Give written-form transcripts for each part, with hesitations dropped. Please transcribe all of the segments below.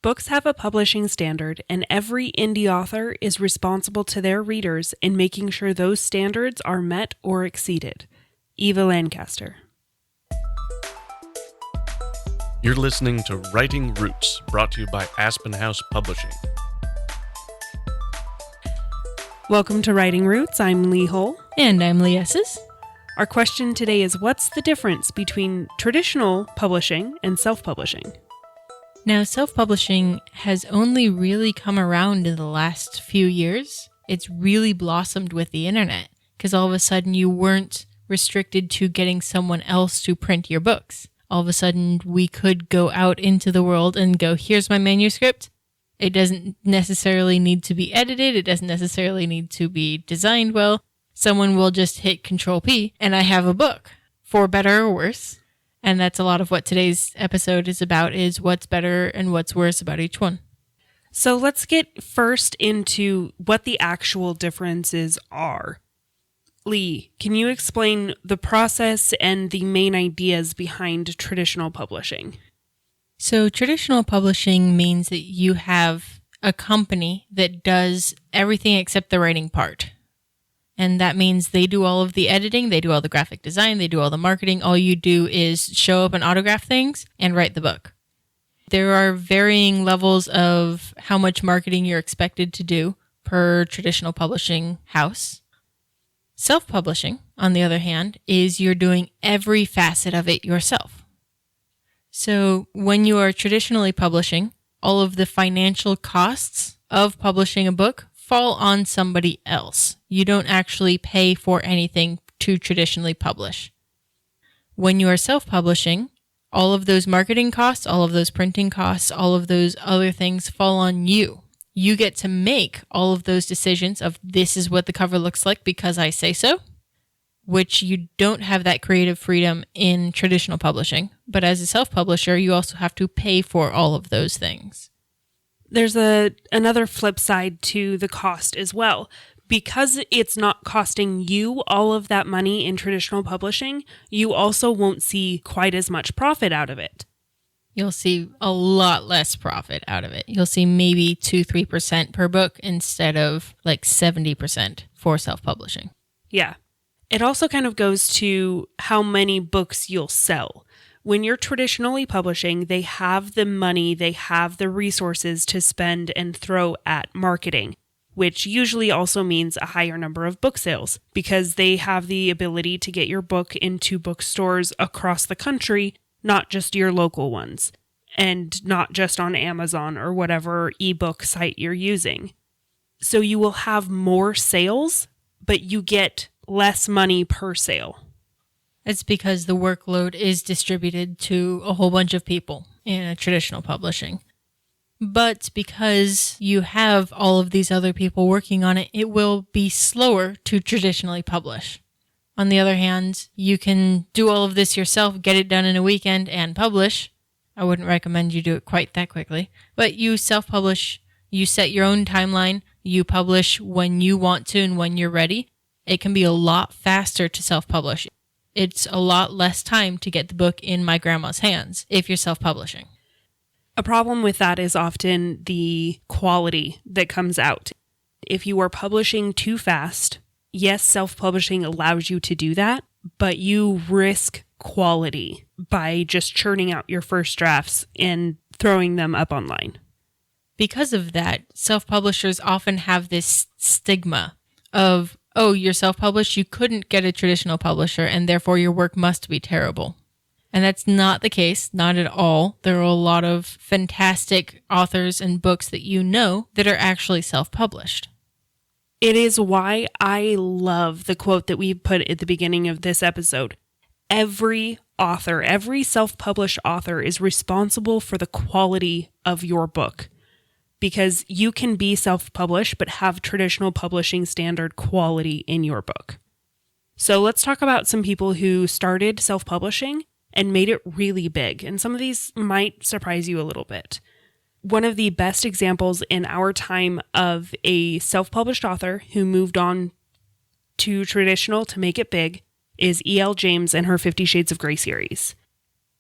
Books have a publishing standard, and every indie author is responsible to their readers in making sure those standards are met or exceeded. Eva Lancaster. You're listening to Writing Roots, brought to you by Aspen House Publishing. Welcome to Writing Roots. I'm Leigh Hull. And I'm Leigh Esses. Our question today is, what's the difference between traditional publishing and self-publishing? Now, self-publishing has only really come around in the last few years. It's really blossomed with the internet, because all of a sudden you weren't restricted to getting someone else to print your books. All of a sudden we could go out into the world and go, here's my manuscript. It doesn't necessarily need to be edited. It doesn't necessarily need to be designed well. Someone will just hit Control P and I have a book, for better or worse. And that's a lot of what today's episode is about, is what's better and what's worse about each one. So let's get first into what the actual differences are. Leigh, can you explain the process and the main ideas behind traditional publishing? So traditional publishing means that you have a company that does everything except the writing part. And that means they do all of the editing, they do all the graphic design, they do all the marketing. All you do is show up and autograph things and write the book. There are varying levels of how much marketing you're expected to do per traditional publishing house. Self-publishing, on the other hand, is you're doing every facet of it yourself. So when you are traditionally publishing, all of the financial costs of publishing a book fall on somebody else. You don't actually pay for anything to traditionally publish. When you are self-publishing, all of those marketing costs, all of those printing costs, all of those other things fall on you. You get to make all of those decisions of this is what the cover looks like because I say so, which you don't have that creative freedom in traditional publishing. But as a self-publisher, you also have to pay for all of those things. There's another flip side to the cost as well. Because it's not costing you all of that money in traditional publishing, you also won't see quite as much profit out of it. You'll see a lot less profit out of it. You'll see maybe 2-3% per book instead of like 70% for self-publishing. Yeah. It also kind of goes to how many books you'll sell. When you're traditionally publishing, they have the money, they have the resources to spend and throw at marketing, which usually also means a higher number of book sales because they have the ability to get your book into bookstores across the country, not just your local ones, and not just on Amazon or whatever ebook site you're using. So you will have more sales, but you get less money per sale. It's because the workload is distributed to a whole bunch of people in a traditional publishing. But because you have all of these other people working on it, it will be slower to traditionally publish. On the other hand, you can do all of this yourself, get it done in a weekend, and publish. I wouldn't recommend you do it quite that quickly. But you self-publish, you set your own timeline, you publish when you want to and when you're ready. It can be a lot faster to self-publish. It's a lot less time to get the book in my grandma's hands if you're self-publishing. A problem with that is often the quality that comes out. If you are publishing too fast, yes, self-publishing allows you to do that, but you risk quality by just churning out your first drafts and throwing them up online. Because of that, self-publishers often have this stigma of, oh, you're self-published, you couldn't get a traditional publisher, and therefore your work must be terrible. And that's not the case, not at all. There are a lot of fantastic authors and books that you know that are actually self-published. It is why I love the quote that we put at the beginning of this episode. Every author, every self-published author is responsible for the quality of your book. Because you can be self-published but have traditional publishing standard quality in your book. So let's talk about some people who started self-publishing and made it really big. And some of these might surprise you a little bit. One of the best examples in our time of a self-published author who moved on to traditional to make it big is E.L. James and her 50 Shades of Grey series.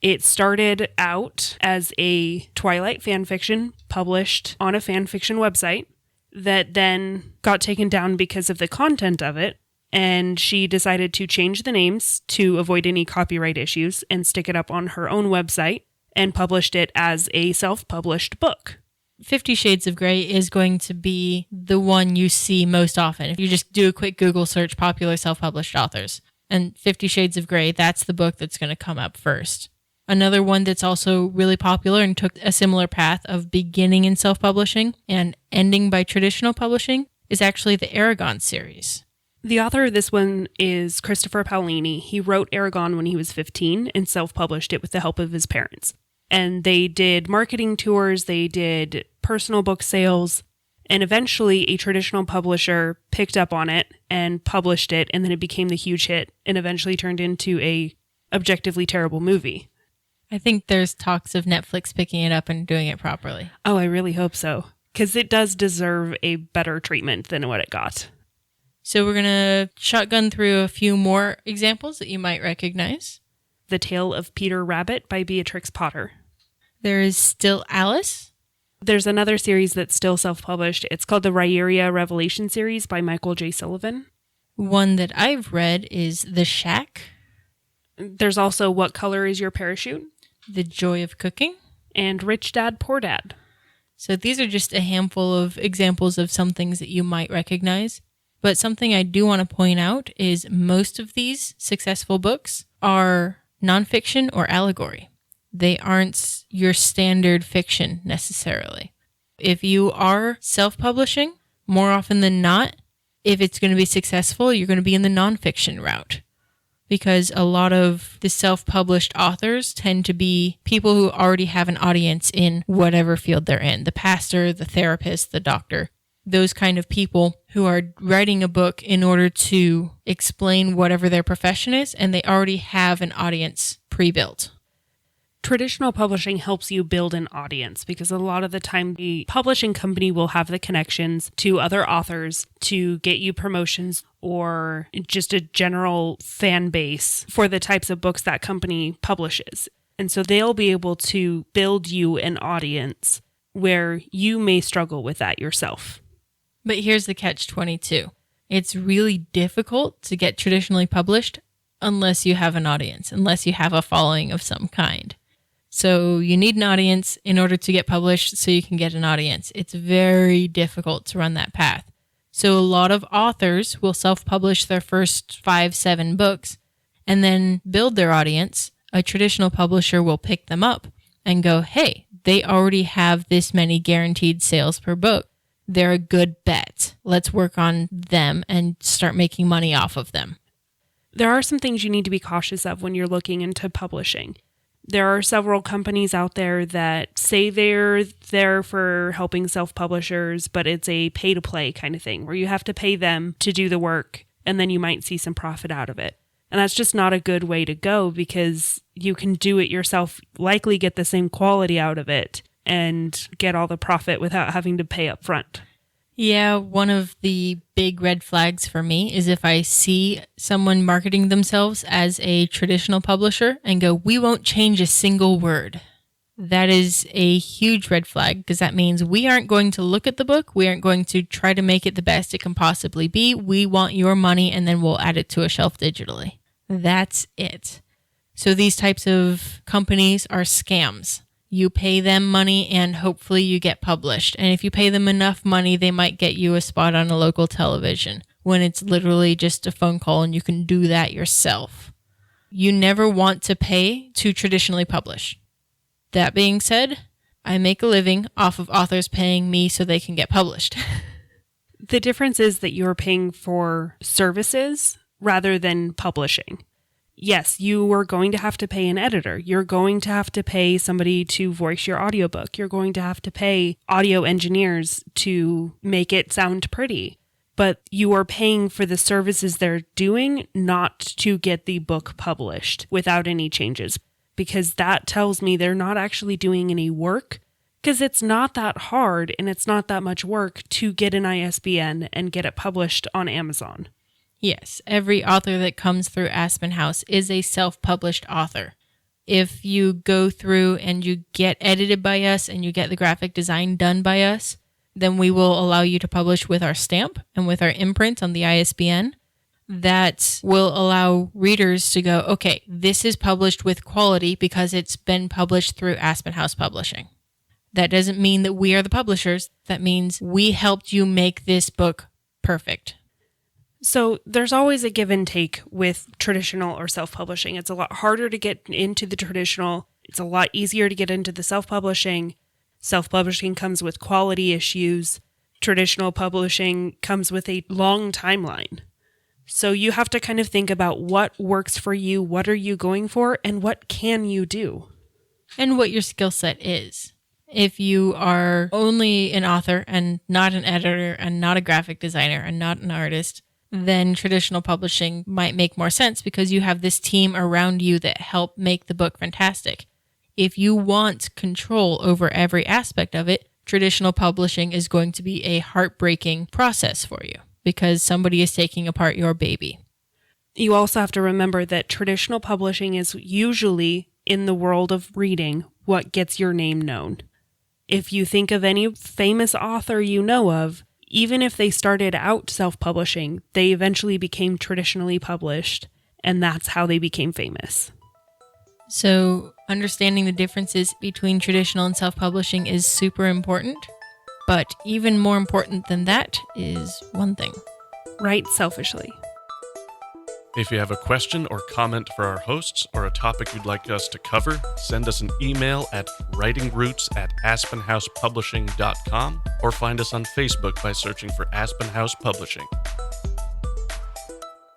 It started out as a Twilight fanfiction published on a fanfiction website that then got taken down because of the content of it. And she decided to change the names to avoid any copyright issues and stick it up on her own website and published it as a self-published book. 50 Shades of Grey is going to be the one you see most often. If you just do a quick Google search, popular self-published authors, and 50 Shades of Grey, that's the book that's going to come up first. Another one that's also really popular and took a similar path of beginning in self-publishing and ending by traditional publishing is actually the Aragon series. The author of this one is Christopher Paolini. He wrote Aragon when he was 15 and self-published it with the help of his parents. And they did marketing tours, they did personal book sales, and eventually a traditional publisher picked up on it and published it, and then it became the huge hit and eventually turned into a objectively terrible movie. I think there's talks of Netflix picking it up and doing it properly. Oh, I really hope so, because it does deserve a better treatment than what it got. So we're going to shotgun through a few more examples that you might recognize. The Tale of Peter Rabbit by Beatrix Potter. There is Still Alice. There's another series that's still self-published. It's called the Ryeria Revelation series by Michael J. Sullivan. One that I've read is The Shack. There's also What Color Is Your Parachute? The Joy of Cooking. And Rich Dad, Poor Dad. So these are just a handful of examples of some things that you might recognize. But something I do want to point out is most of these successful books are nonfiction or allegory. They aren't your standard fiction necessarily. If you are self-publishing, more often than not, if it's going to be successful, you're going to be in the nonfiction route. Because a lot of the self-published authors tend to be people who already have an audience in whatever field they're in. The pastor, the therapist, the doctor. Those kind of people who are writing a book in order to explain whatever their profession is, and they already have an audience pre-built. Traditional publishing helps you build an audience because a lot of the time the publishing company will have the connections to other authors to get you promotions or just a general fan base for the types of books that company publishes. And so they'll be able to build you an audience where you may struggle with that yourself. But here's the catch-22. It's really difficult to get traditionally published unless you have an audience, unless you have a following of some kind. So you need an audience in order to get published so you can get an audience. It's very difficult to run that path. So a lot of authors will self-publish their first 5-7 books and then build their audience. A traditional publisher will pick them up and go, hey, they already have this many guaranteed sales per book. They're a good bet. Let's work on them and start making money off of them. There are some things you need to be cautious of when you're looking into publishing. There are several companies out there that say they're there for helping self-publishers, but it's a pay-to-play kind of thing where you have to pay them to do the work and then you might see some profit out of it. And that's just not a good way to go because you can do it yourself, likely get the same quality out of it, and get all the profit without having to pay up front. Yeah, one of the big red flags for me is if I see someone marketing themselves as a traditional publisher and go, we won't change a single word. That is a huge red flag because that means we aren't going to look at the book. We aren't going to try to make it the best it can possibly be. We want your money and then we'll add it to a shelf digitally. That's it. So these types of companies are scams. You pay them money and hopefully you get published. And if you pay them enough money, they might get you a spot on a local television when it's literally just a phone call and you can do that yourself. You never want to pay to traditionally publish. That being said, I make a living off of authors paying me so they can get published. The difference is that you're paying for services rather than publishing. Yes, you are going to have to pay an editor. You're going to have to pay somebody to voice your audiobook. You're going to have to pay audio engineers to make it sound pretty. But you are paying for the services they're doing, not to get the book published without any changes. Because that tells me they're not actually doing any work. Because it's not that hard and it's not that much work to get an ISBN and get it published on Amazon. Yes, every author that comes through Aspen House is a self-published author. If you go through and you get edited by us and you get the graphic design done by us, then we will allow you to publish with our stamp and with our imprint on the ISBN. That will allow readers to go, okay, this is published with quality because it's been published through Aspen House Publishing. That doesn't mean that we are the publishers. That means we helped you make this book perfect. So there's always a give and take with traditional or self-publishing. It's a lot harder to get into the traditional. It's a lot easier to get into the self-publishing. Self-publishing comes with quality issues. Traditional publishing comes with a long timeline. So you have to kind of think about what works for you, what are you going for, and what can you do? And what your skill set is. If you are only an author and not an editor and not a graphic designer and not an artist, then traditional publishing might make more sense because you have this team around you that help make the book fantastic. If you want control over every aspect of it, traditional publishing is going to be a heartbreaking process for you because somebody is taking apart your baby. You also have to remember that traditional publishing is usually, in the world of reading, what gets your name known. If you think of any famous author you know of, even if they started out self-publishing, they eventually became traditionally published, and that's how they became famous. So understanding the differences between traditional and self-publishing is super important, but even more important than that is one thing. Write selfishly. If you have a question or comment for our hosts or a topic you'd like us to cover, send us an email at writingroots@aspenhousepublishing.com or find us on Facebook by searching for Aspen House Publishing.